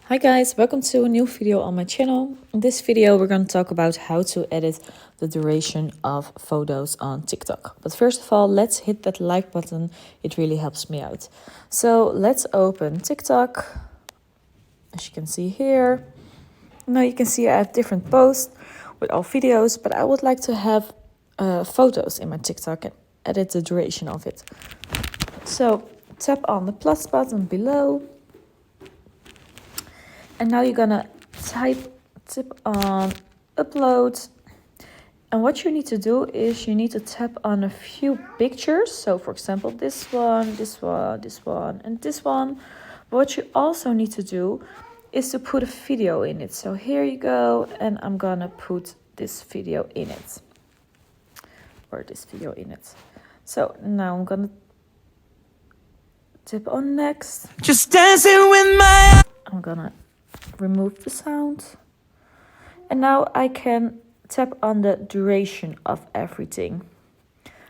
Hi guys, welcome to a new video on my channel. In this video we're going to talk about how to edit the duration of photos on TikTok. But first of all, let's hit that like button, it really helps me out. So let's open TikTok, as you can see here. Now you can see I have different posts with all videos, but I would like to have photos in my TikTok and edit the duration of it. So tap on the plus button below. And now you're gonna tap on upload. And what you need to do is you need to tap on a few pictures. So for example, this one, this one, this one, and this one. But what you also need to do is to put a video in it. So here you go, and I'm gonna put this video in it. Or this video in it. So now I'm gonna tap on next. Just dancing with my... I'm gonna remove the sound. And now I can tap on the duration of everything.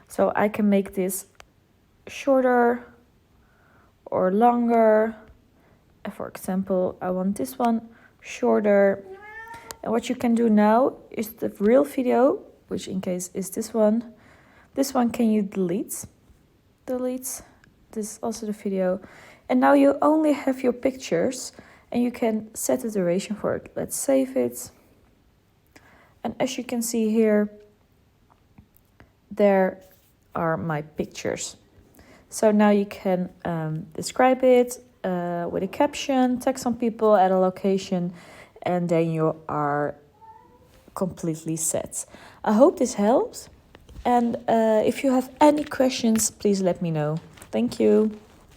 So I can make this shorter or longer. For example, I want this one shorter. And what you can do now is the real video, which in case is this one. This one can you delete. This is also the video. And now you only have your pictures and you can set the duration for it. Let's save it. And as you can see here, there are my pictures. So now you can describe it with a caption, tag some people at a location, and then you are completely set. I hope this helps. And if you have any questions, please let me know. Thank you.